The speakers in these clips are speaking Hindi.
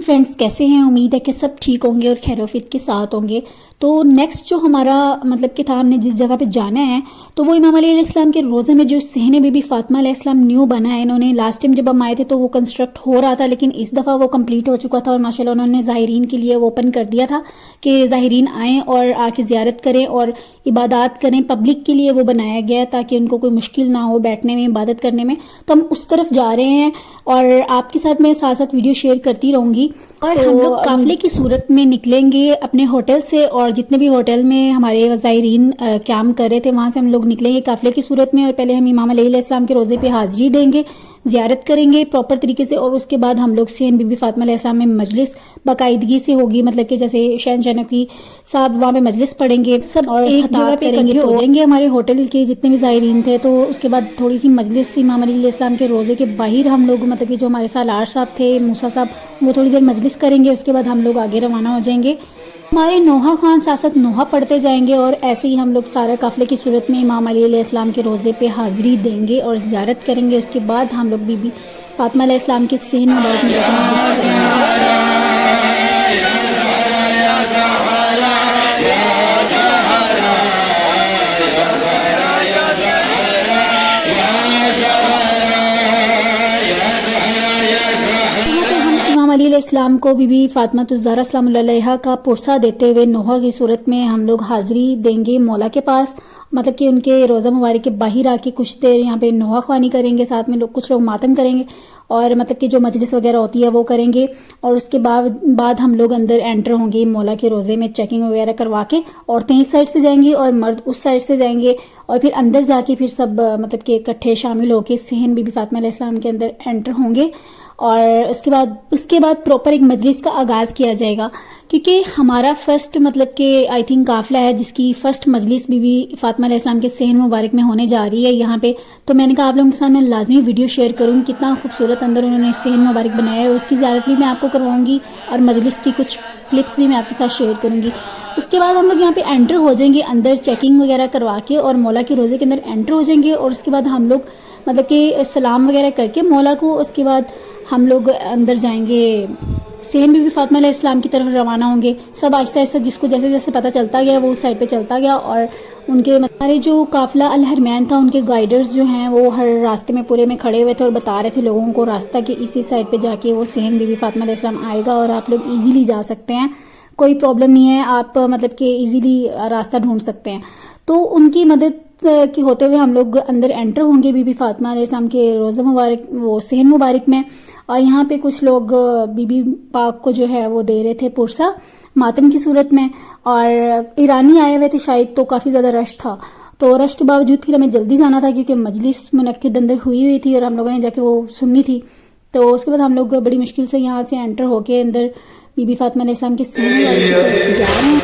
फ्रेंड्स, कैसे हैं? उम्मीद है कि सब ठीक होंगे और खैरोफियत के साथ होंगे। तो नेक्स्ट जो हमारा मतलब कि था, हमने जिस जगह पे जाना है तो वो इमाम अली अलैहिस्सलाम के रोज़े में जो सहन बीबी फातिमा अलैहिस्सलाम न्यू बना है। इन्होंने लास्ट टाइम जब हम आए थे तो वो कंस्ट्रक्ट हो रहा था, लेकिन इस दफ़ा वो कंप्लीट हो चुका था और माशाल्लाह उन्होंने ज़ाहिरीन के लिए वो ओपन कर दिया था कि ज़ाहिरीन आएँ और आके ज़ियारत करें और इबादत करें। पब्लिक के लिए वो बनाया गया है ताकि उनको कोई मुश्किल ना हो बैठने में, इबादत करने में। तो हम उस तरफ जा रहे हैं और आपके साथ मैं साथ साथ वीडियो शेयर करती रहूँगी। और तो हम लोग काफिले की सूरत में निकलेंगे अपने होटल से, और जितने भी होटल में हमारे ज़ायरीन कैंप कर रहे थे वहाँ से हम लोग निकलेंगे काफिले की सूरत में। और पहले हम इमाम अली अलैहिस्सलाम के रोज़े पे हाजिरी देंगे, ज़ियारत करेंगे प्रॉपर तरीके से, और उसके बाद हम लोग सहन बीबी फातिमा अलैहिस्सलाम में मजलिस बाकायदगी से होगी, मतलब कि जैसे शहनशाह नकवी साहब वहाँ पे मजलिस पढ़ेंगे सब और एक जगह पे इकट्ठे हो जाएंगे हमारे होटल के जितने भी ज़ायरीन थे। तो उसके बाद थोड़ी सी मजलिस इमाम अली अलैहिस्सलाम के रोज़े के बाहर हम लोग, मतलब कि जो हमारे सालार साहब थे, मूसा साहब, वो थोड़ी देर मजलिस करेंगे। उसके बाद हम लोग आगे रवाना हो जाएंगे। हमारे नोहा खान साथ साथ नोहा पढ़ते जाएंगे और ऐसे ही हम लोग सारा काफिले की सूरत में इमाम अली अलैहिस्सलाम के रोज़े पे हाजिरी देंगे और ज़ियारत करेंगे। उसके बाद हम लोग बीबी फातिमा अलैहिस्सलाम के सहन मुबारक में इस्लाम को बीबी फातिमा ज़हरा सलामुल्लाह अलैहा का पुरसा देते हुए नोहा की सूरत में हम लोग हाजिरी देंगे मौला के पास, मतलब कि उनके रोज़ा मुबारक के बाहर आके कुछ देर यहाँ पे नोहा ख्वानी करेंगे, साथ में लोग कुछ लोग मातम करेंगे और मतलब कि जो मजलिस वगैरह होती है वो करेंगे। और उसके बाद हम लोग अंदर एंटर होंगे मौला के रोज़े में, चेकिंग वगैरह करवा के औरतें इस साइड से जाएंगी और मर्द उस साइड से जाएंगे और फिर अंदर जाके फिर सब मतलब कि इकट्ठे शामिल होके सहन बीबी फातिमा अलैहिस्सलाम के अंदर एंटर होंगे। और उसके बाद प्रॉपर एक मजलिस का आगाज़ किया जाएगा, क्योंकि हमारा फर्स्ट मतलब कि आई थिंक काफिला है जिसकी फ़र्स्ट मजलिस बीबी फातिमा अलैहिस्सलाम के सहन मुबारक में होने जा रही है यहाँ पे। तो मैंने कहा आप लोगों के साथ मैं लाजमी वीडियो शेयर करूँ, कितना खूबसूरत अंदर उन्होंने सहन मुबारक बनाया है। उसकी ज़ियारत भी मैं आपको करवाऊँगी और मजलिस की कुछ क्लिप्स भी मैं आपके साथ शेयर करूँगी। उसके बाद हम लोग यहाँ पे एंटर हो जाएंगे अंदर चेकिंग वगैरह करवा के और मौला के रोज़े के अंदर एंटर हो जाएंगे। और उसके बाद हम लोग मतलब कि सलाम वगैरह करके मौला को, उसके बाद हम लोग अंदर जाएंगे सहन बीबी फातिमा अलैहिस्सलाम की तरफ रवाना होंगे। सब आहिस्ता आहिस्ता जिसको जैसे जैसे पता चलता गया वो उस साइड पे चलता गया। और उनके हमारे जो काफिला अल हरमैन था उनके गाइडर्स जो हैं वो हर रास्ते में पूरे में खड़े हुए थे और बता रहे थे लोगों को रास्ता कि इसी साइड पे जाके वो सहन बीबी फातिमा अलैहिस्सलाम आएगा और आप लोग ईजिली जा सकते हैं, कोई प्रॉब्लम नहीं है, आप मतलब कि ईजिली रास्ता ढूंढ सकते हैं। तो उनकी मदद की होते हुए हम लोग अंदर एंटर होंगे बीबी फातिमा अलैहिस्सलाम के रोज़ा मुबारक वो सहन मुबारक में। और यहाँ पे कुछ लोग बीबी पाक को जो है वो दे रहे थे पुरसा मातम की सूरत में, और ईरानी आए हुए थे शायद, तो काफ़ी ज़्यादा रश था। तो रश के बावजूद फिर हमें जल्दी जाना था क्योंकि मजलिस मुनक्किद अंदर हुई थी और हम लोगों ने जाके वो सुननी थी। तो उसके बाद हम लोग बड़ी मुश्किल से यहाँ से एंटर होके अंदर बीबी फातिमा अलैहिस्सलाम के सहन मुबारक की तरफ जा रहे हैं।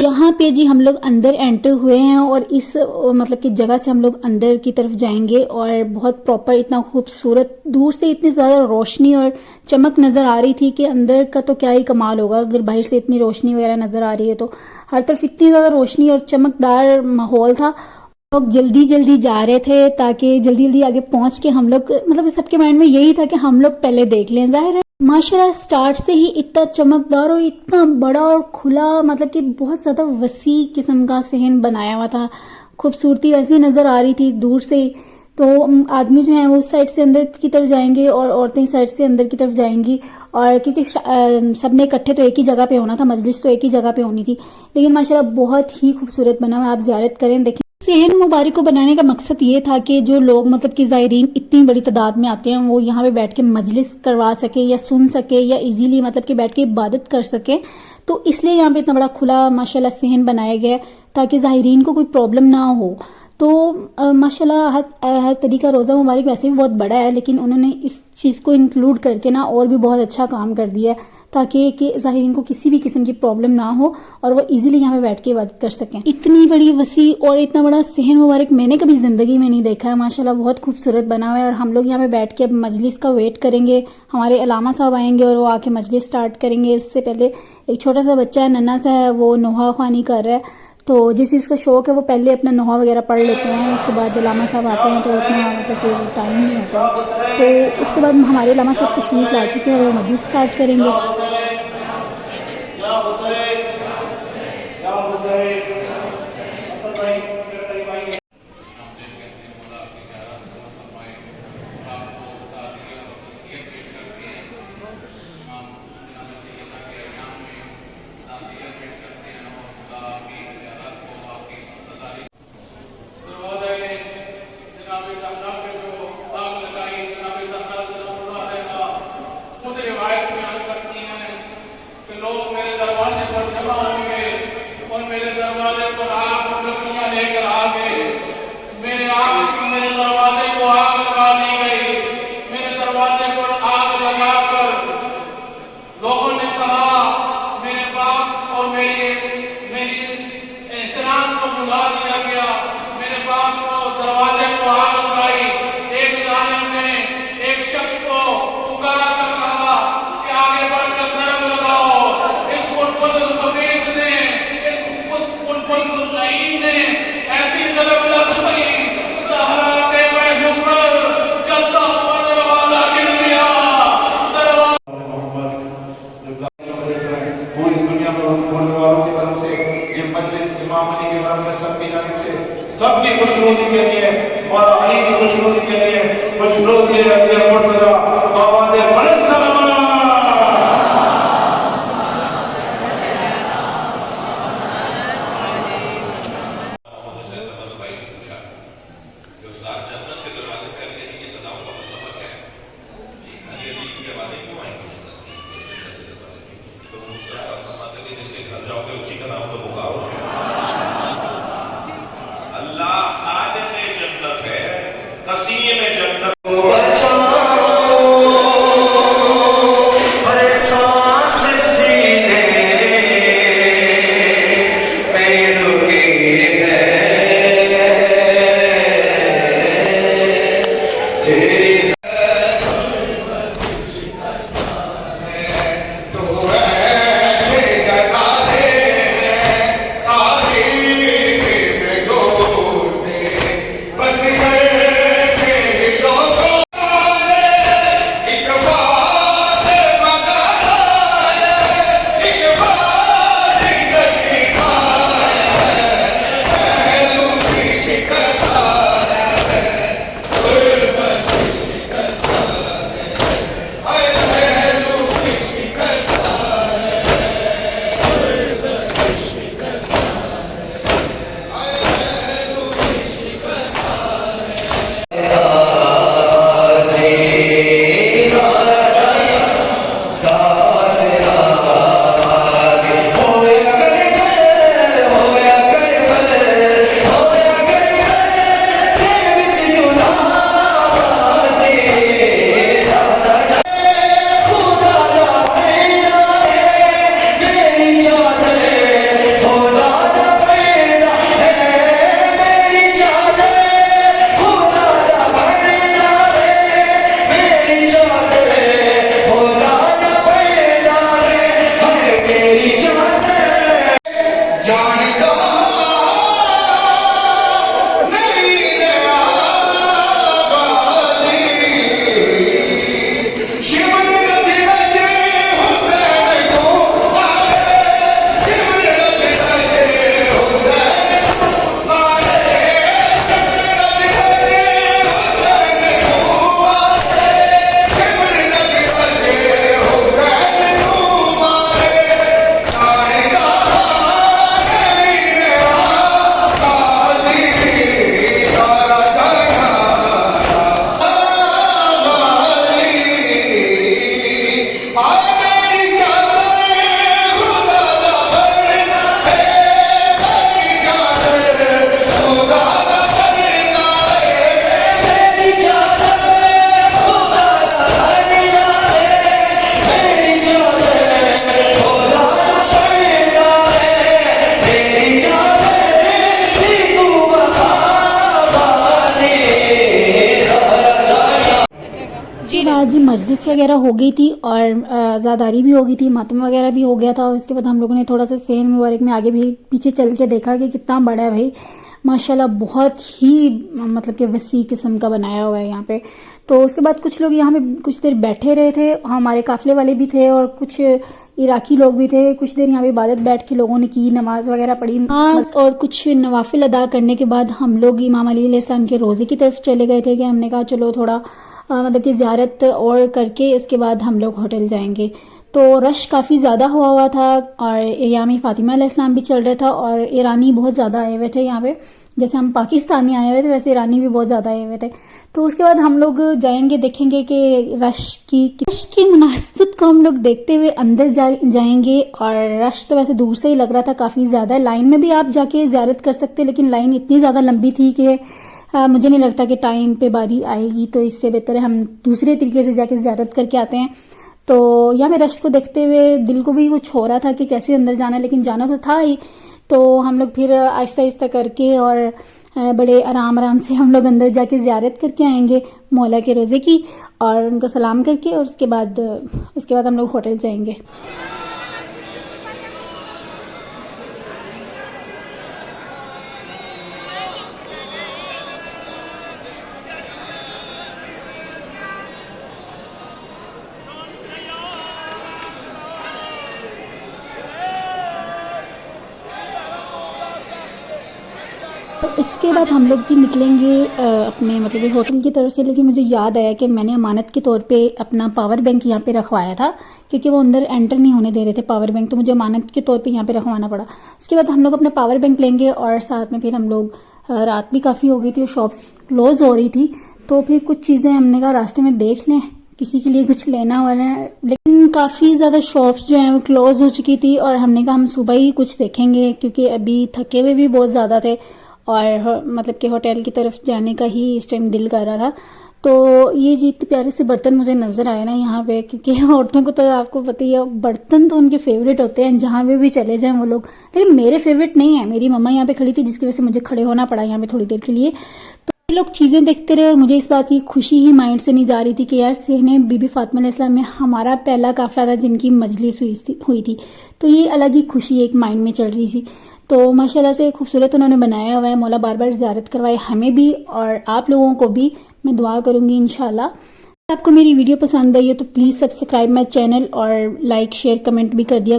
यहाँ पे जी हम लोग अंदर एंटर हुए हैं और इस मतलब कि जगह से हम लोग अंदर की तरफ जाएंगे और बहुत प्रॉपर, इतना खूबसूरत, दूर से इतनी ज़्यादा रोशनी और चमक नज़र आ रही थी कि अंदर का तो क्या ही कमाल होगा। अगर बाहर से इतनी रोशनी वगैरह नज़र आ रही है तो हर तरफ इतनी ज़्यादा रोशनी और चमकदार माहौल था। लोग जल्दी जल्दी जा रहे थे ताकि जल्दी जल्दी आगे पहुंच के हम लोग, मतलब सबके माइंड में यही था कि हम लोग पहले देख लें। जाहिर है माशाल्लाह स्टार्ट से ही इतना चमकदार और इतना बड़ा और खुला, मतलब कि बहुत ज़्यादा वसी किस्म का सहन बनाया हुआ था। खूबसूरती वैसे नज़र आ रही थी दूर से। तो आदमी जो है वो उस साइड से अंदर की तरफ जाएंगे और औरतें इस साइड से अंदर की तरफ जाएंगी। और क्योंकि सब ने इकट्ठे तो एक ही जगह पे होना था, मजलिस तो एक ही जगह पे होनी थी, लेकिन माशाल्लाह बहुत ही खूबसूरत बना हुआ। आप ज़ियारत करें, देखें। सहन मुबारक को बनाने का मकसद ये था कि जो लोग मतलब कि ज़ायरीन इतनी बड़ी तादाद में आते हैं वो यहाँ पे बैठ के मजलिस करवा सके या सुन सके या इजीली मतलब कि बैठ के इबादत कर सके। तो इसलिए यहाँ पे इतना बड़ा खुला माशाल्लाह सहन बनाया गया ताकि ज़ायरीन को कोई प्रॉब्लम ना हो। तो माशाल्लाह हर तरीका रोज़ा मुबारक वैसे भी बहुत बड़ा है, लेकिन उन्होंने इस चीज़ को इंक्लूड करके ना और भी बहुत अच्छा काम कर दिया है ताकि कि ज़ाहिरीन को किसी भी किस्म की प्रॉब्लम ना हो और वो इजीली यहाँ पे बैठ के इबादत कर सकें। इतनी बड़ी वसी और इतना बड़ा सहन मुबारक मैंने कभी ज़िंदगी में नहीं देखा है। माशाल्लाह बहुत खूबसूरत बना हुआ है। और हम लोग यहाँ पे बैठ के अब मजलिस का वेट करेंगे। हमारे अलामा साहब आएंगे और वो आके मजलिस स्टार्ट करेंगे। उससे पहले एक छोटा सा बच्चा है, नन्ना सा है, वो नोहा ख्वानी कर रहा है। तो जिस चीज़ का शौक है वो पहले अपना नोहा वगैरह पढ़ लेते हैं, उसके बाद अलामा साहब आते हैं तो उतना मतलब कि टाइम नहीं होता। तो उसके बाद हमारे अलामा साहब तशरीफ़ ला चुके हैं और वो मजलिस स्टार्ट करेंगे। लोग मेरे दरवाजे पर जमा होंगे और मेरे दरवाजे पर आग और लकड़ियां लेकर आ गए। मेरे दरवाजे को आग लगा दी गई। मेरे दरवाजे पर आग लगाकर लोगों ने कहा मेरे बाप और मेरी एहतराम को बुला दिया गया। मेरे बाप को दरवाजे को आग लगाई। एक जालिम ने एक शख्स को पुकार कर कहा कि आगे बढ़कर जरब लगाओ। इस मुनफज़ल कमीज़ ने, उस मुनफज़ल लईन ने ऐसी जरब लगाई, ज़हरा के महल पर जलता हुआ दरवाजा गिर गया। पूरी दुनिया में बोलने वालों की तरफ से ये मजलिस इमाम अली के तरफ से सबकी जानिब से सबकी खुशनुदी के लिए, मौला अली की खुशनुदी के लिए खुशनुदी रबिया मुर्तजा आवाज़ बुलंद सलाम। जिसके घर जाओगे उसी का नाम तो पुकारो। अल्लाह खादिम जन्नत है, कसीम जन्नत। मजलिस वगैरह हो गई थी और ज़ादारी भी हो गई थी, मातम वगैरह भी हो गया था। और उसके बाद हम लोगों ने थोड़ा सा सेहर मुबारक में आगे भी पीछे चल के देखा कि कितना बड़ा है भाई, माशाल्लाह बहुत ही मतलब कि वसी किस्म का बनाया हुआ है यहाँ पे। तो उसके बाद कुछ लोग यहाँ पे कुछ देर बैठे रहे थे, हमारे काफिले वाले भी थे और कुछ इराकी लोग भी थे। कुछ देर यहाँ पे इबादत बैठ के लोगों ने की, नमाज वगैरह पढ़ी, नमाज और कुछ नवाफिल अदा करने के बाद हम लोग इमाम अली अलैहिस्सलाम के रोज़े की तरफ चले गए थे कि हमने कहा चलो थोड़ा मतलब कि ज़ियारत और करके उसके बाद हम लोग होटल जाएंगे। तो रश काफ़ी ज़्यादा हुआ था और यामी फ़ातिमा अलैहिस्सलाम भी चल रहा था और ईरानी बहुत ज़्यादा आए हुए थे यहाँ पे। जैसे हम पाकिस्तानी आए हुए थे वैसे ईरानी भी बहुत ज़्यादा आए हुए थे। तो उसके बाद हम लोग जाएंगे, देखेंगे कि रश की मुनासिबत को हम लोग देखते हुए अंदर जाएंगे। और रश तो वैसे दूर से ही लग रहा था काफ़ी ज़्यादा। लाइन में भी आप जाके ज़ियारत कर सकते, लेकिन लाइन इतनी ज़्यादा लंबी थी कि मुझे नहीं लगता कि टाइम पे बारी आएगी। तो इससे बेहतर है हम दूसरे तरीके से जाके ज़ियारत करके आते हैं। तो यहाँ पे रश को देखते हुए दिल को भी कुछ हो रहा था कि कैसे अंदर जाना है, लेकिन जाना तो था ही। तो हम लोग फिर आहिस्ता आहिस्ता करके और बड़े आराम से हम लोग अंदर जाके ज़ियारत करके आएंगे मौला के रोज़े की और उनको सलाम करके, और उसके बाद हम लोग होटल जाएंगे। तो इसके बाद हम लोग जी निकलेंगे अपने मतलब होटल की तरफ से। लेकिन मुझे याद आया कि मैंने अमानत के तौर पे अपना पावर बैंक यहाँ पे रखवाया था, क्योंकि वो अंदर एंटर नहीं होने दे रहे थे पावर बैंक, तो मुझे अमानत के तौर पे यहाँ पे रखवाना पड़ा। उसके बाद हम लोग अपना पावर बैंक लेंगे और साथ में फिर हम लोग रात भी काफ़ी हो गई थी और शॉप्स क्लोज हो रही थी, तो फिर कुछ चीज़ें हमने कहा रास्ते में देख लें, किसी के लिए कुछ लेना वाला है। लेकिन काफ़ी ज़्यादा शॉप्स जो हैं वो क्लोज हो चुकी थी और हमने कहा हम सुबह ही कुछ देखेंगे, क्योंकि अभी थके हुए भी बहुत ज़्यादा थे और मतलब कि होटल की तरफ जाने का ही इस टाइम दिल कर रहा था। तो ये जी इतने प्यारे से बर्तन मुझे नज़र आए ना यहाँ पे, क्योंकि औरतों को तो आपको पता ही है बर्तन तो उनके फेवरेट होते हैं जहाँ पे भी चले जाएं वो लोग। लेकिन मेरे फेवरेट नहीं है। मेरी मम्मा यहाँ पे खड़ी थी जिसकी वजह से मुझे खड़े होना पड़ा यहाँ पे थोड़ी देर के लिए। तो ये लोग चीज़ें देखते रहे और मुझे इस बात की खुशी ही माइंड से नहीं जा रही थी कि यार सहने बीबी फातिमा अलैहिस्सलाम में हमारा पहला काफिला था जिनकी मजलिस हुई थी। तो ये अलग ही खुशी एक माइंड में चल रही थी। तो माशाल्लाह से खूबसूरत उन्होंने बनाया हुआ है। मौला बार बार ज़ियारत करवाए हमें भी और आप लोगों को भी। मैं दुआ करूँगी इंशाल्लाह। आपको मेरी वीडियो पसंद आई है तो प्लीज़ सब्सक्राइब माई चैनल और लाइक शेयर कमेंट भी कर दिया।